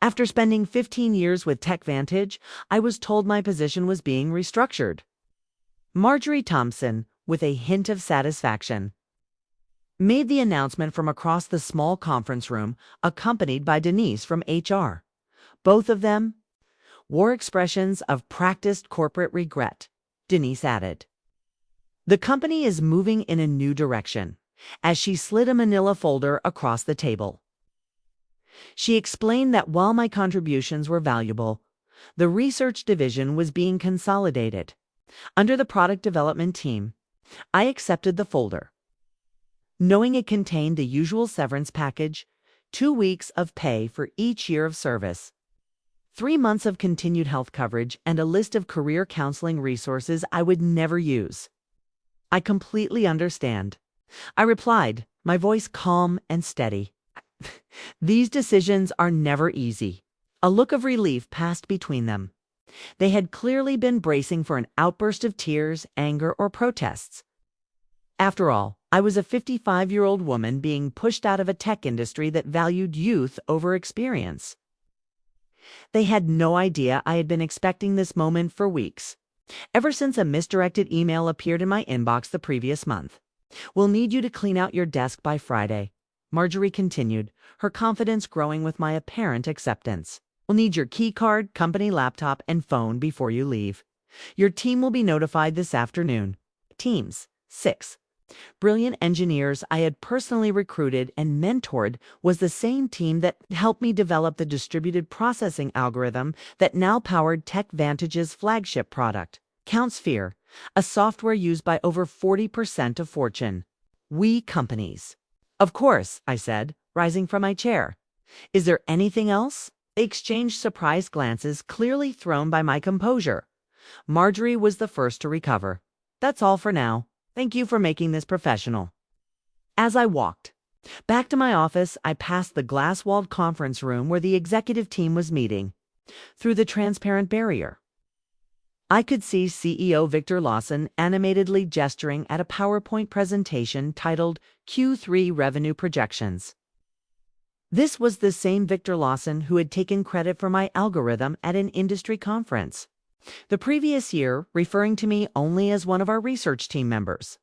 After spending 15 years with TechVantage, I was told my position was being restructured. Marjorie Thompson, with a hint of satisfaction, made the announcement from across the small conference room, accompanied by Denise from HR. Both of them wore expressions of practiced corporate regret. Denise added, "The company is moving in a new direction," as she slid a manila folder across the table. She explained that while my contributions were valuable, the research division was being consolidated. Under the product development team, I accepted the folder, knowing it contained the usual severance package, 2 weeks of pay for each year of service, 3 months of continued health coverage, and a list of career counseling resources I would never use. "I completely understand," I replied, my voice calm and steady. "These decisions are never easy." A look of relief passed between them. They had clearly been bracing for an outburst of tears, anger, or protests. After all, I was a 55-year-old woman being pushed out of a tech industry that valued youth over experience. They had no idea I had been expecting this moment for weeks, ever since a misdirected email appeared in my inbox the previous month. "We'll need you to clean out your desk by Friday," Marjorie continued, her confidence growing with my apparent acceptance. "We'll need your key card, company laptop, and phone before you leave. Your team will be notified this afternoon." Teams, 6. Brilliant engineers I had personally recruited and mentored was the same team that helped me develop the distributed processing algorithm that now powered TechVantage's flagship product, CountSphere, a software used by over 40% of Fortune We companies. "Of course," I said, rising from my chair. "Is there anything else?" They exchanged surprised glances, clearly thrown by my composure. Marjorie was the first to recover. "That's all for now. Thank you for making this professional." As I walked back to my office, I passed the glass-walled conference room where the executive team was meeting. Through the transparent barrier, I could see CEO Victor Lawson animatedly gesturing at a PowerPoint presentation titled Q3 Revenue Projections. This was the same Victor Lawson who had taken credit for my algorithm at an industry conference the previous year, referring to me only as one of our research team members.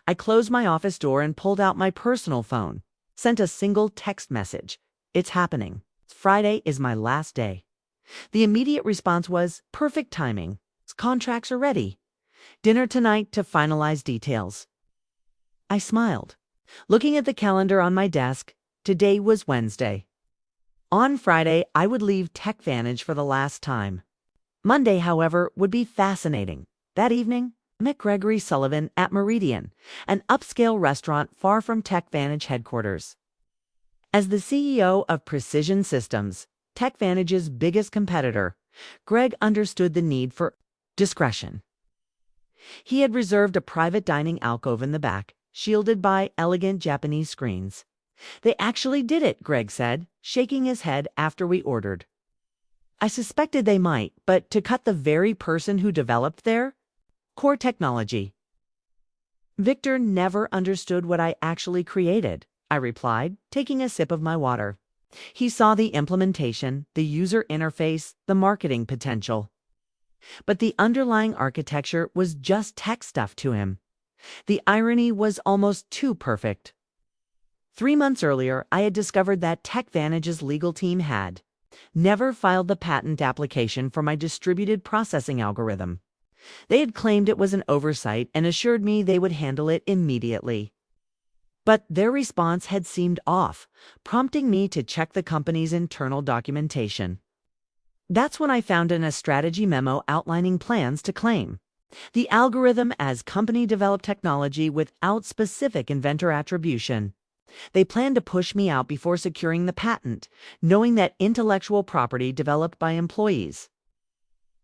I closed my office door and pulled out my personal phone, sent a single text message. "It's happening. Friday is my last day." The immediate response was, "Perfect timing. Contracts are ready. Dinner tonight to finalize details." I smiled, looking at the calendar on my desk. Today was Wednesday. On Friday, I would leave TechVantage for the last time. Monday, however, would be fascinating. That evening, I met Gregory Sullivan at Meridian, an upscale restaurant far from TechVantage headquarters. As the CEO of Precision Systems, TechVantage's biggest competitor, Greg understood the need for discretion. He had reserved a private dining alcove in the back, shielded by elegant Japanese screens. "They actually did it," Greg said, shaking his head after we ordered. I suspected they might, but to cut the very person who developed their core technology. "Victor never understood what I actually created," I replied, taking a sip of my water. "He saw the implementation, the user interface, the marketing potential. But the underlying architecture was just tech stuff to him. The irony was almost too perfect." 3 months earlier, I had discovered that TechVantage's legal team had never filed the patent application for my distributed processing algorithm. They had claimed it was an oversight and assured me they would handle it immediately. But their response had seemed off, prompting me to check the company's internal documentation. That's when I found a strategy memo outlining plans to claim the algorithm as company-developed technology without specific inventor attribution. They planned to push me out before securing the patent, knowing that intellectual property developed by employees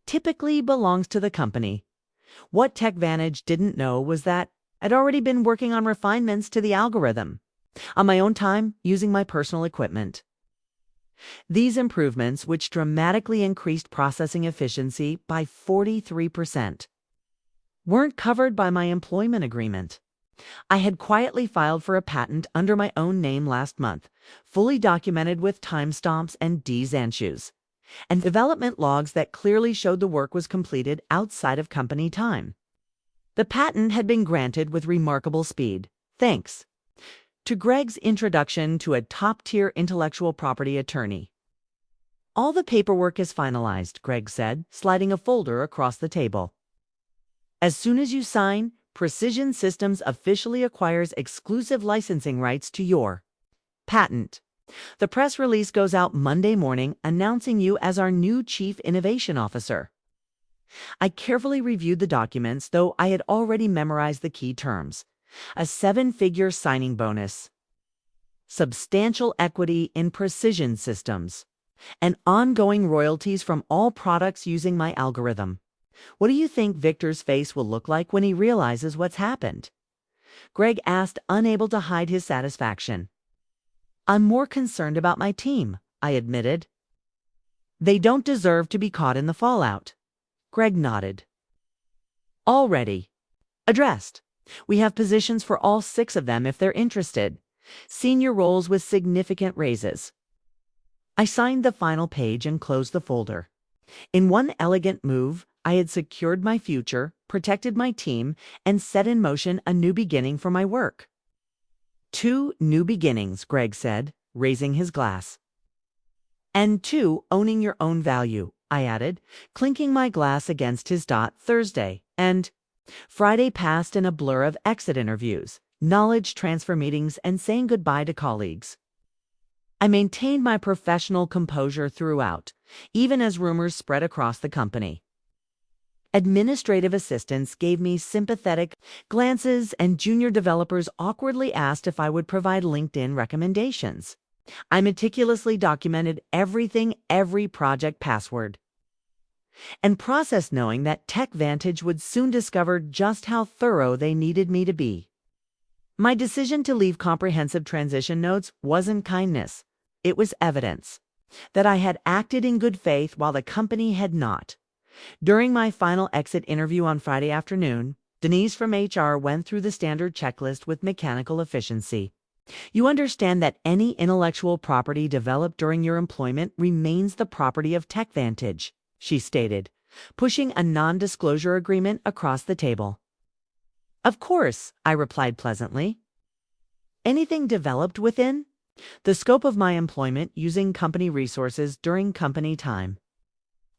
typically belongs to the company. What TechVantage didn't know was that I'd already been working on refinements to the algorithm, on my own time, using my personal equipment. These improvements, which dramatically increased processing efficiency by 43%, weren't covered by my employment agreement. I had quietly filed for a patent under my own name last month, fully documented with timestamps and D's and shoes, and development logs that clearly showed the work was completed outside of company time. The patent had been granted with remarkable speed, thanks to Greg's introduction to a top-tier intellectual property attorney. All the paperwork is finalized, Greg said, sliding a folder across the table. As soon as you sign, Precision Systems officially acquires exclusive licensing rights to your patent. The press release goes out Monday morning announcing you as our new Chief Innovation Officer. I carefully reviewed the documents, though I had already memorized the key terms. A 7-figure signing bonus, substantial equity in Precision Systems, and ongoing royalties from all products using my algorithm. What do you think Victor's face will look like when he realizes what's happened? Greg asked, unable to hide his satisfaction. I'm more concerned about my team, I admitted. They don't deserve to be caught in the fallout. Greg nodded. Already addressed. We have positions for all 6 of them if they're interested. Senior roles with significant raises. I signed the final page and closed the folder. In one elegant move, I had secured my future, protected my team, and set in motion a new beginning for my work. 2 new beginnings, Greg said, raising his glass. And 2, owning your own value, I added, clinking my glass against his. Thursday and Friday passed in a blur of exit interviews, knowledge transfer meetings, and saying goodbye to colleagues. I maintained my professional composure throughout, even as rumors spread across the company. Administrative assistants gave me sympathetic glances, and junior developers awkwardly asked if I would provide LinkedIn recommendations. I meticulously documented every project password, and processed knowing that TechVantage would soon discover just how thorough they needed me to be. My decision to leave comprehensive transition notes wasn't kindness. It was evidence that I had acted in good faith while the company had not. During my final exit interview on Friday afternoon, Denise from HR went through the standard checklist with mechanical efficiency. You understand that any intellectual property developed during your employment remains the property of TechVantage, she stated, pushing a non-disclosure agreement across the table. Of course, I replied pleasantly. Anything developed within the scope of my employment using company resources during company time.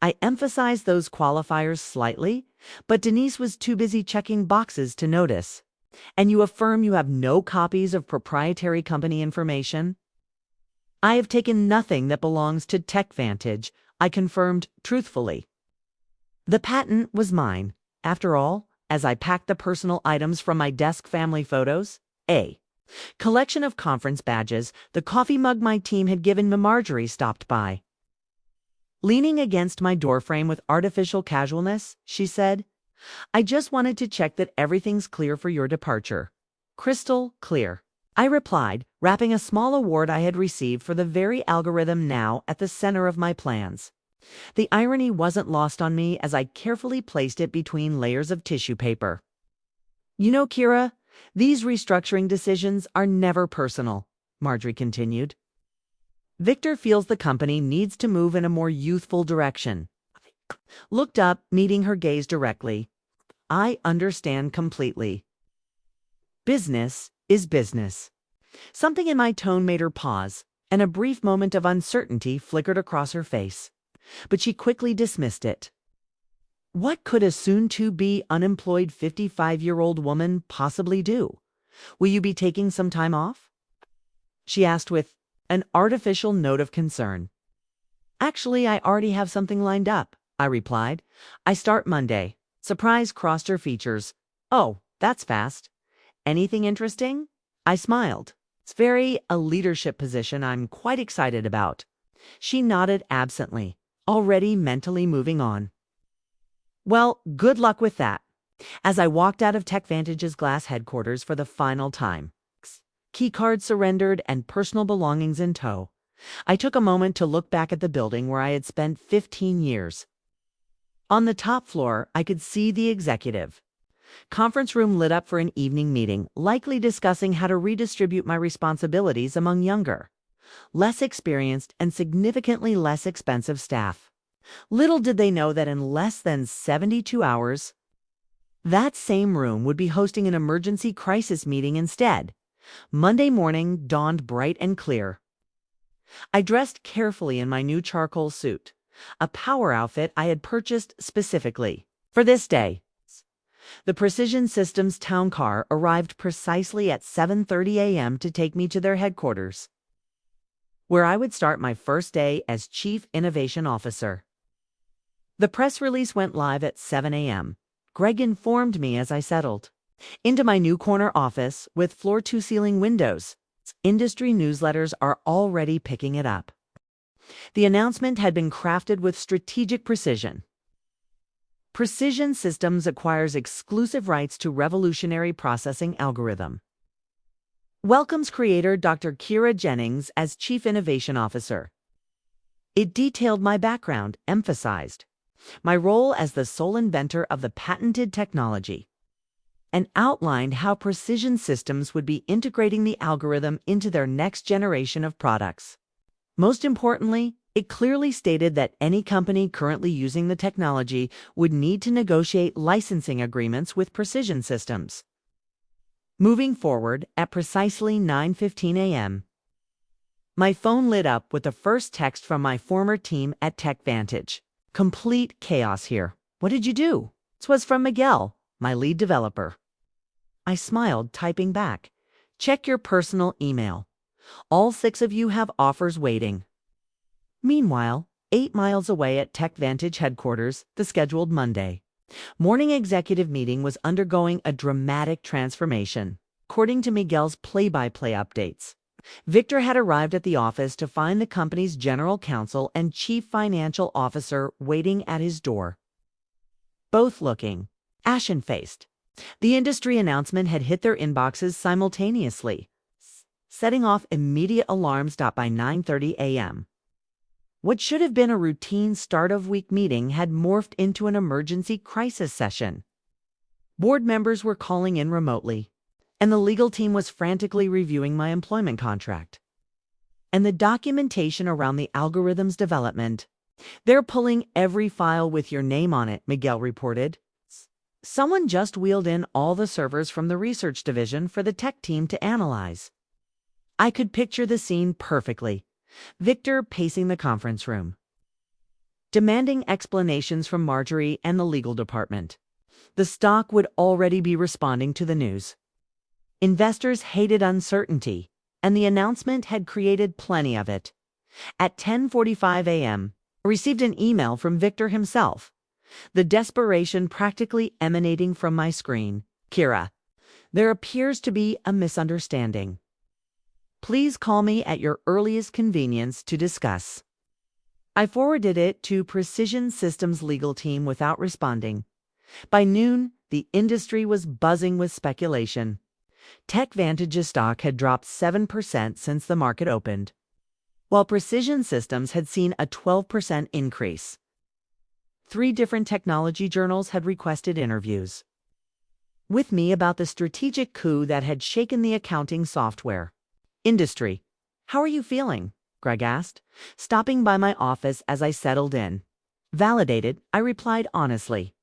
I emphasized those qualifiers slightly, but Denise was too busy checking boxes to notice. And you affirm you have no copies of proprietary company information? I have taken nothing that belongs to TechVantage, I confirmed truthfully. The patent was mine, after all, as I packed the personal items from my desk. Family photos, a collection of conference badges, the coffee mug my team had given me. Marjorie stopped by. Leaning against my doorframe with artificial casualness, she said, I just wanted to check that everything's clear for your departure. Crystal clear, I replied, wrapping a small award I had received for the very algorithm now at the center of my plans. The irony wasn't lost on me as I carefully placed it between layers of tissue paper. You know, Kira, these restructuring decisions are never personal, Marjorie continued. Victor feels the company needs to move in a more youthful direction. Looked up, meeting her gaze directly. I understand completely. Business is business. Something in my tone made her pause, and a brief moment of uncertainty flickered across her face. But she quickly dismissed it. What could a soon-to-be unemployed 55-year-old woman possibly do? Will you be taking some time off? She asked with an artificial note of concern. Actually, I already have something lined up, I replied. I start Monday. Surprise crossed her features. Oh, that's fast. Anything interesting? I smiled. It's a leadership position I'm quite excited about. She nodded absently, already mentally moving on. Well, good luck with that. As I walked out of TechVantage's glass headquarters for the final time, keycard surrendered and personal belongings in tow, I took a moment to look back at the building where I had spent 15 years. On the top floor, I could see the executive Conference room lit up for an evening meeting, likely discussing how to redistribute my responsibilities among younger, less experienced, and significantly less expensive staff. Little did they know that in less than 72 hours, that same room would be hosting an emergency crisis meeting instead. Monday morning dawned bright and clear. I dressed carefully in my new charcoal suit, a power outfit I had purchased specifically for this day. The Precision Systems town car arrived precisely at 7:30 a.m. to take me to their headquarters, where I would start my first day as Chief Innovation Officer. The press release went live at 7 a.m. Greg informed me as I settled into my new corner office with floor-to-ceiling windows. Industry newsletters are already picking it up. The announcement had been crafted with strategic precision. Precision Systems acquires exclusive rights to revolutionary processing algorithm. Welcomes creator Dr. Kira Jennings as Chief Innovation Officer. It detailed my background, emphasized my role as the sole inventor of the patented technology, and outlined how Precision Systems would be integrating the algorithm into their next generation of products. Most importantly, it clearly stated that any company currently using the technology would need to negotiate licensing agreements with Precision Systems. Moving forward, at precisely 9:15 a.m., my phone lit up with the first text from my former team at TechVantage. Complete chaos here. What did you do? This was from Miguel, my lead developer. I smiled, typing back. Check your personal email. All 6 of you have offers waiting. Meanwhile, 8 miles away at TechVantage headquarters, the scheduled Monday morning executive meeting was undergoing a dramatic transformation. According to Miguel's play-by-play updates, Victor had arrived at the office to find the company's general counsel and chief financial officer waiting at his door, both looking ashen-faced. The industry announcement had hit their inboxes simultaneously, setting off immediate alarms. By 9:30 a.m., what should have been a routine start-of-week meeting had morphed into an emergency crisis session. Board members were calling in remotely, and the legal team was frantically reviewing my employment contract and the documentation around the algorithm's development. They're pulling every file with your name on it, Miguel reported. Someone just wheeled in all the servers from the research division for the tech team to analyze. I could picture the scene perfectly. Victor pacing the conference room, demanding explanations from Marjorie and the legal department. The stock would already be responding to the news. Investors hated uncertainty, and the announcement had created plenty of it. At 10:45 a.m., I received an email from Victor himself, the desperation practically emanating from my screen. Kira, there appears to be a misunderstanding. Please call me at your earliest convenience to discuss. I forwarded it to Precision Systems' legal team without responding. By noon, the industry was buzzing with speculation. TechVantage's stock had dropped 7% since the market opened, while Precision Systems had seen a 12% increase. 3 different technology journals had requested interviews with me about the strategic coup that had shaken the accounting software industry. How are you feeling? Greg asked, stopping by my office as I settled in. Validated, I replied honestly.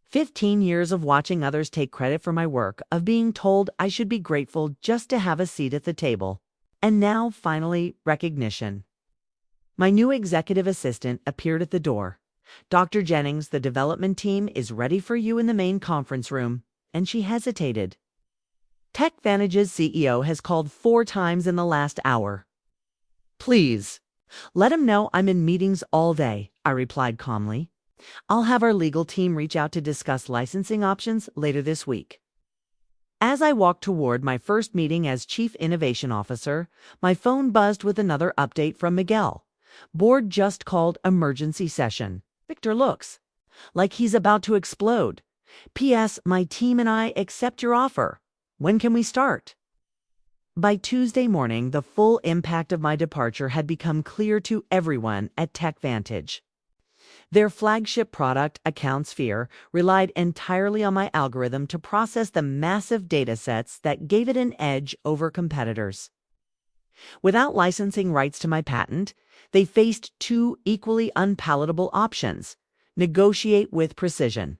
15 years of watching others take credit for my work, of being told I should be grateful just to have a seat at the table, and now, finally, recognition. My new executive assistant appeared at the door. Dr. Jennings, the development team is ready for you in the main conference room, and she hesitated. TechVantage's CEO has called 4 times in the last hour. Please, let him know I'm in meetings all day, I replied calmly. I'll have our legal team reach out to discuss licensing options later this week. As I walked toward my first meeting as Chief Innovation Officer, my phone buzzed with another update from Miguel. Board just called emergency session. Victor looks like he's about to explode. P.S. My team and I accept your offer. When can we start? By Tuesday morning, the full impact of my departure had become clear to everyone at TechVantage. Their flagship product, AccountSphere, relied entirely on my algorithm to process the massive datasets that gave it an edge over competitors. Without licensing rights to my patent, they faced two equally unpalatable options: negotiate with Precision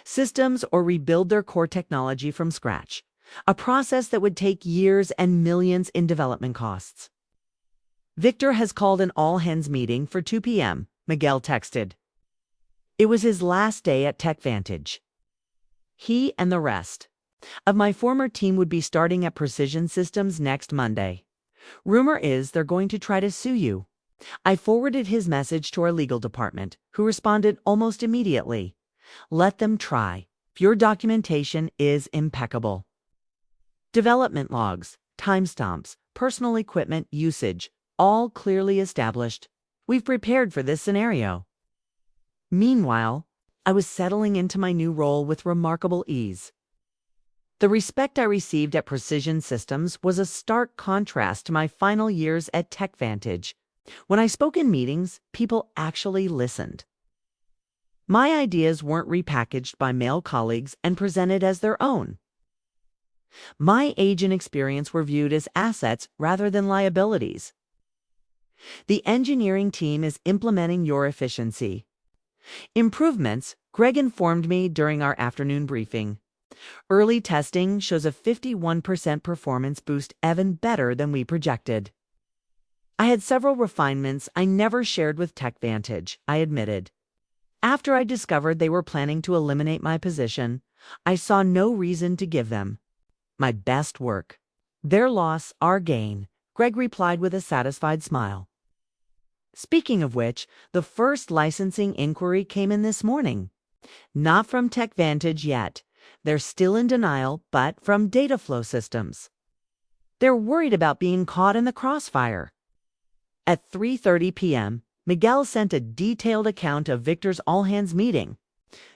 Systems or rebuild their core technology from scratch, a process that would take years and millions in development costs. Victor has called an all-hands meeting for 2 p.m., Miguel texted. It was his last day at TechVantage. He and the rest of my former team would be starting at Precision Systems next Monday. Rumor is they're going to try to sue you. I forwarded his message to our legal department, who responded almost immediately. Let them try. Your documentation is impeccable. Development logs, timestamps, personal equipment usage, all clearly established. We've prepared for this scenario. Meanwhile, I was settling into my new role with remarkable ease. The respect I received at Precision Systems was a stark contrast to my final years at TechVantage. When I spoke in meetings, people actually listened. My ideas weren't repackaged by male colleagues and presented as their own. My age and experience were viewed as assets rather than liabilities. The engineering team is implementing your efficiency improvements, Greg informed me during our afternoon briefing. Early testing shows a 51% performance boost, even better than we projected. I had several refinements I never shared with TechVantage, I admitted. After I discovered they were planning to eliminate my position, I saw no reason to give them my best work. Their loss, our gain, Greg replied with a satisfied smile. Speaking of which, the first licensing inquiry came in this morning. Not from TechVantage yet. They're still in denial, but from Dataflow Systems. They're worried about being caught in the crossfire. At 3:30 p.m., Miguel sent a detailed account of Victor's all-hands meeting.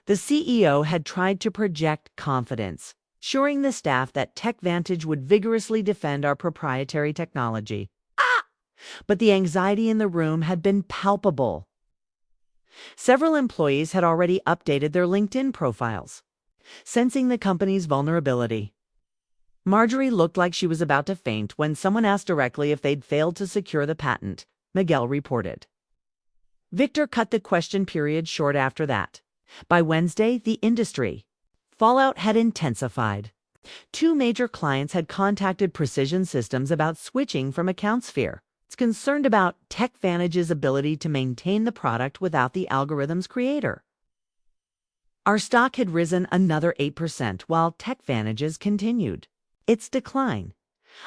The CEO had tried to project confidence, assuring the staff that TechVantage would vigorously defend our proprietary technology. But the anxiety in the room had been palpable. Several employees had already updated their LinkedIn profiles, sensing the company's vulnerability. Marjorie looked like she was about to faint when someone asked directly if they'd failed to secure the patent, Miguel reported. Victor cut the question period short after that. By Wednesday, the industry fallout had intensified. Two major clients had contacted Precision Systems about switching from AccountSphere. It's concerned about TechVantage's ability to maintain the product without the algorithm's creator. Our stock had risen another 8% while TechVantage's continued its decline.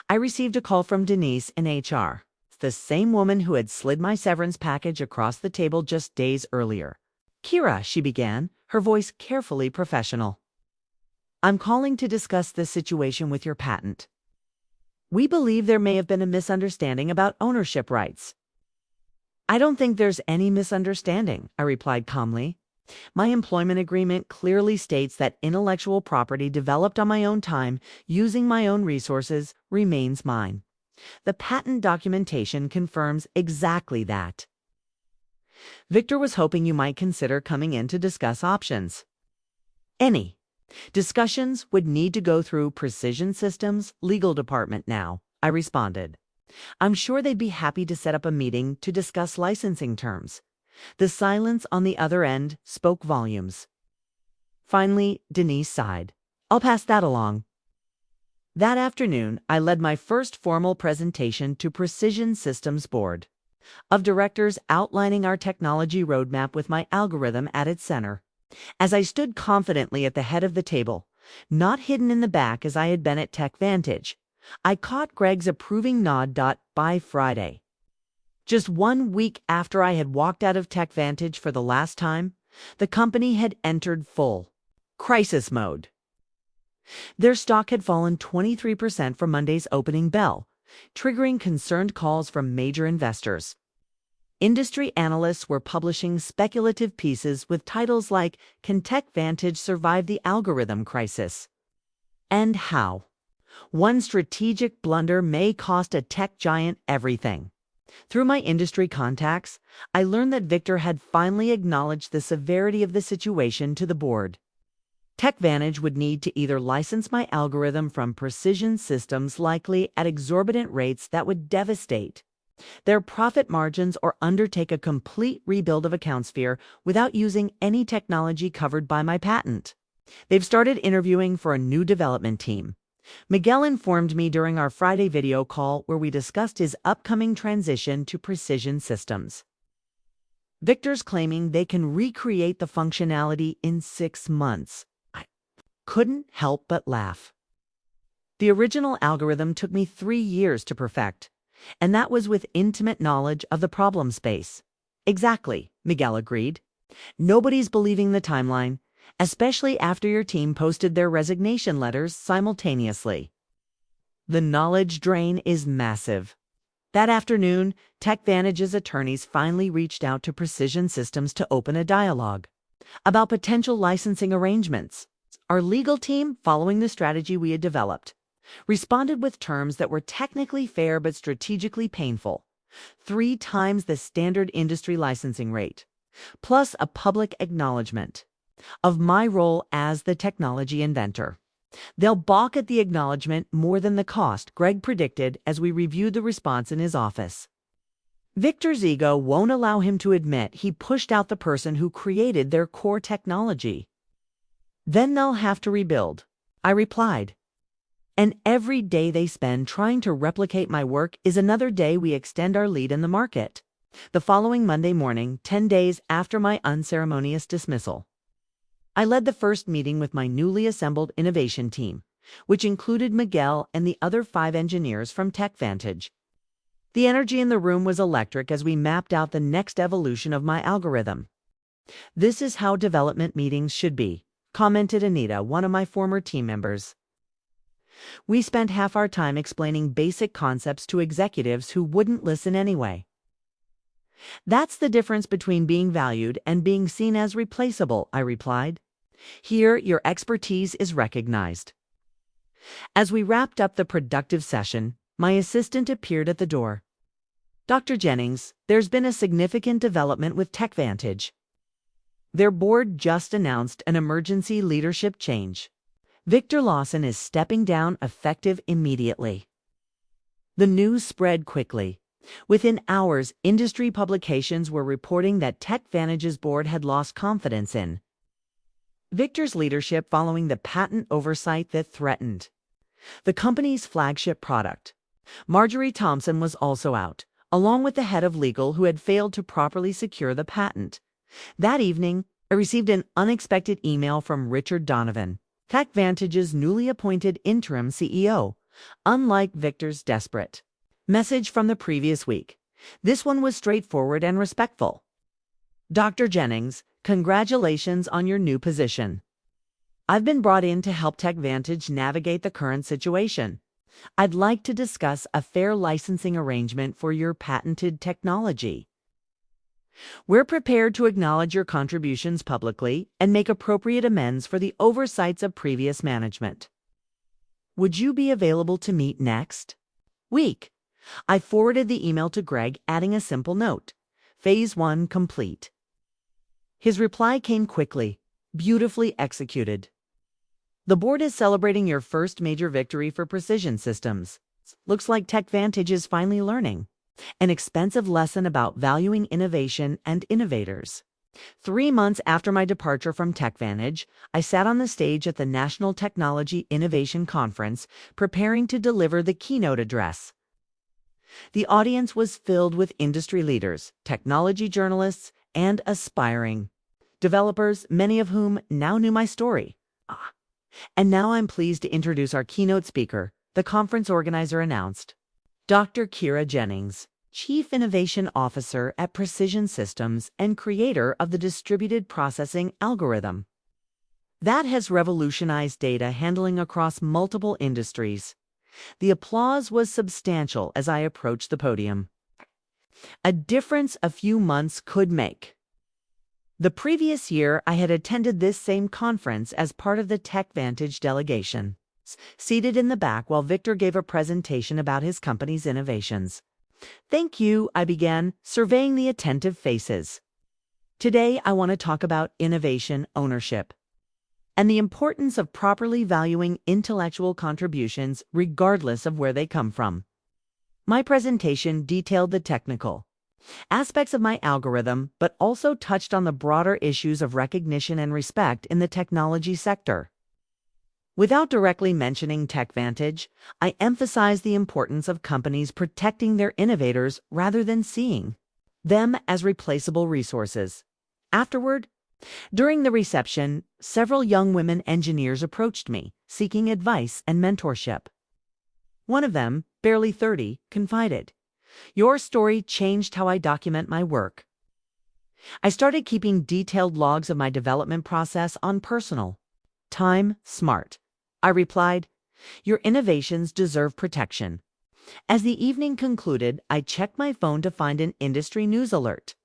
I received a call from Denise in HR, the same woman who had slid my severance package across the table just days earlier. Kira, she began, her voice carefully professional. I'm calling to discuss this situation with your patent. We believe there may have been a misunderstanding about ownership rights. I don't think there's any misunderstanding, I replied calmly. My employment agreement clearly states that intellectual property developed on my own time, using my own resources, remains mine. The patent documentation confirms exactly that. Victor was hoping you might consider coming in to discuss options. Any discussions would need to go through Precision Systems' legal department now, I responded. I'm sure they'd be happy to set up a meeting to discuss licensing terms. The silence on the other end spoke volumes. Finally, Denise sighed. I'll pass that along. That afternoon, I led my first formal presentation to Precision Systems Board of Directors, outlining our technology roadmap with my algorithm at its center. As I stood confidently at the head of the table, not hidden in the back as I had been at TechVantage, I caught Greg's approving nod. By Friday, just 1 week after I had walked out of TechVantage for the last time, the company had entered full crisis mode. Their stock had fallen 23% from Monday's opening bell, triggering concerned calls from major investors. Industry analysts were publishing speculative pieces with titles like "Can TechVantage Survive the Algorithm Crisis?" and "How One Strategic Blunder May Cost a Tech Giant Everything." Through my industry contacts, I learned that Victor had finally acknowledged the severity of the situation to the board. TechVantage would need to either license my algorithm from Precision Systems, likely at exorbitant rates that would devastate their profit margins, or undertake a complete rebuild of AccountSphere without using any technology covered by my patent. They've started interviewing for a new development team. Miguel informed me during our Friday video call where we discussed his upcoming transition to Precision Systems. Victor's claiming they can recreate the functionality in 6 months. I couldn't help but laugh. The original algorithm took me 3 years to perfect, and that was with intimate knowledge of the problem space. Exactly, Miguel agreed. Nobody's believing the timeline, especially after your team posted their resignation letters simultaneously. The knowledge drain is massive. That afternoon, TechVantage's attorneys finally reached out to Precision Systems to open a dialogue about potential licensing arrangements. Our legal team, following the strategy we had developed, responded with terms that were technically fair but strategically painful. 3 times the standard industry licensing rate, plus a public acknowledgement of my role as the technology inventor. They'll balk at the acknowledgement more than the cost, Greg predicted as we reviewed the response in his office. Victor's ego won't allow him to admit he pushed out the person who created their core technology. Then they'll have to rebuild, I replied. And every day they spend trying to replicate my work is another day we extend our lead in the market. The following Monday morning, 10 days after my unceremonious dismissal, I led the first meeting with my newly assembled innovation team, which included Miguel and the other 5 engineers from TechVantage. The energy in the room was electric as we mapped out the next evolution of my algorithm. "This is how development meetings should be," commented Anita, one of my former team members. We spent half our time explaining basic concepts to executives who wouldn't listen anyway. "That's the difference between being valued and being seen as replaceable," I replied. "Here, your expertise is recognized." As we wrapped up the productive session, my assistant appeared at the door. "Dr. Jennings, there's been a significant development with TechVantage. Their board just announced an emergency leadership change. Victor Lawson is stepping down effective immediately." The news spread quickly. Within hours, industry publications were reporting that TechVantage's board had lost confidence in Victor's leadership following the patent oversight that threatened the company's flagship product. Marjorie Thompson was also out, along with the head of legal who had failed to properly secure the patent. That evening, I received an unexpected email from Richard Donovan, TechVantage's newly appointed interim CEO. Unlike Victor's desperate message from the previous week, this one was straightforward and respectful. "Dr. Jennings, congratulations on your new position. I've been brought in to help TechVantage navigate the current situation. I'd like to discuss a fair licensing arrangement for your patented technology. We're prepared to acknowledge your contributions publicly and make appropriate amends for the oversights of previous management. Would you be available to meet next week?" I forwarded the email to Greg, adding a simple note: "Phase 1 complete." His reply came quickly, beautifully executed. "The board is celebrating your first major victory for Precision Systems. Looks like TechVantage is finally learning an expensive lesson about valuing innovation and innovators." 3 months after my departure from TechVantage, I sat on the stage at the National Technology Innovation Conference, preparing to deliver the keynote address. The audience was filled with industry leaders, technology journalists, and aspiring developers, many of whom now knew my story. And now I'm pleased to introduce our keynote speaker, the conference organizer announced. Dr. Kira Jennings, Chief Innovation Officer at Precision Systems and creator of the distributed processing algorithm that has revolutionized data handling across multiple industries. The applause was substantial as I approached the podium. A difference a few months could make. The previous year, I had attended this same conference as part of the TechVantage delegation, seated in the back while Victor gave a presentation about his company's innovations. Thank you, I began, surveying the attentive faces. Today, I want to talk about innovation ownership and the importance of properly valuing intellectual contributions regardless of where they come from. My presentation detailed the technical aspects of my algorithm, but also touched on the broader issues of recognition and respect in the technology sector. Without directly mentioning TechVantage, I emphasized the importance of companies protecting their innovators rather than seeing them as replaceable resources. Afterward, during the reception, several young women engineers approached me, seeking advice and mentorship. One of them, barely 30, confided, "Your story changed how I document my work. I started keeping detailed logs of my development process on personal time smart." I replied, "Your innovations deserve protection." As the evening concluded, I checked my phone to find an industry news alert.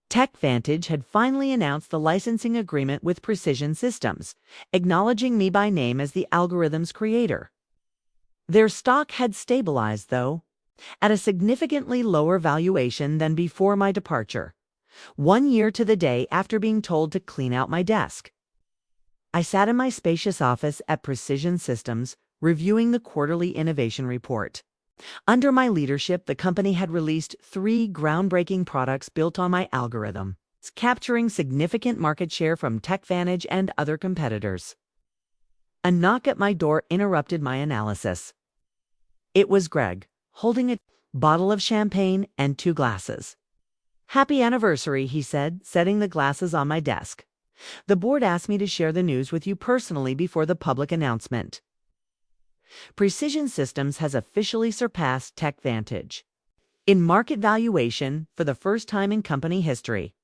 TechVantage had finally announced the licensing agreement with Precision Systems, acknowledging me by name as the algorithm's creator. Their stock had stabilized, though, at a significantly lower valuation than before my departure, 1 year to the day after being told to clean out my desk. I sat in my spacious office at Precision Systems, reviewing the quarterly innovation report. Under my leadership, the company had released 3 groundbreaking products built on my algorithm, capturing significant market share from TechVantage and other competitors. A knock at my door interrupted my analysis. It was Greg, holding a bottle of champagne and 2 glasses. "Happy anniversary," he said, setting the glasses on my desk. "The board asked me to share the news with you personally before the public announcement. Precision Systems has officially surpassed TechVantage in market valuation for the first time in company history."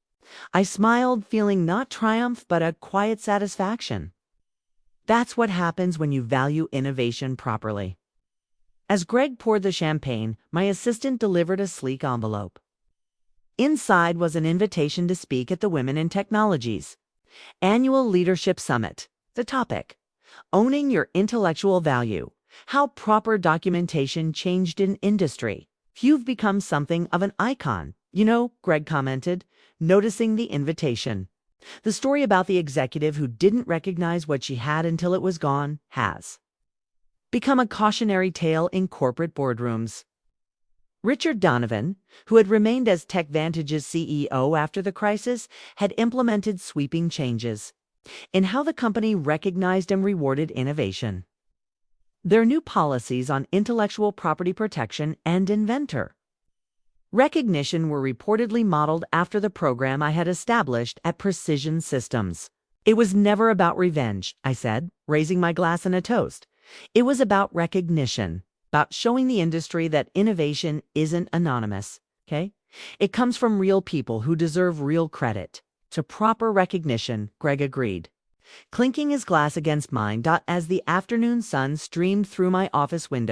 I smiled, feeling not triumph but a quiet satisfaction. That's what happens when you value innovation properly. As Greg poured the champagne, my assistant delivered a sleek envelope. Inside was an invitation to speak at the Women in Technologies Annual Leadership Summit. The topic: Owning Your Intellectual Value. How proper documentation changed in industry. "You've become something of an icon, Greg commented, noticing the invitation. "The story about the executive who didn't recognize what she had until it was gone has become a cautionary tale in corporate boardrooms." Richard Donovan, who had remained as TechVantage's CEO after the crisis, had implemented sweeping changes in how the company recognized and rewarded innovation. Their new policies on intellectual property protection and inventor recognition were reportedly modeled after the program I had established at Precision Systems. "It was never about revenge," I said, raising my glass in a toast. "It was about recognition, about showing the industry that innovation isn't anonymous, okay? It comes from real people who deserve real credit." "To proper recognition," Greg agreed, clinking his glass against mine as the afternoon sun streamed through my office window.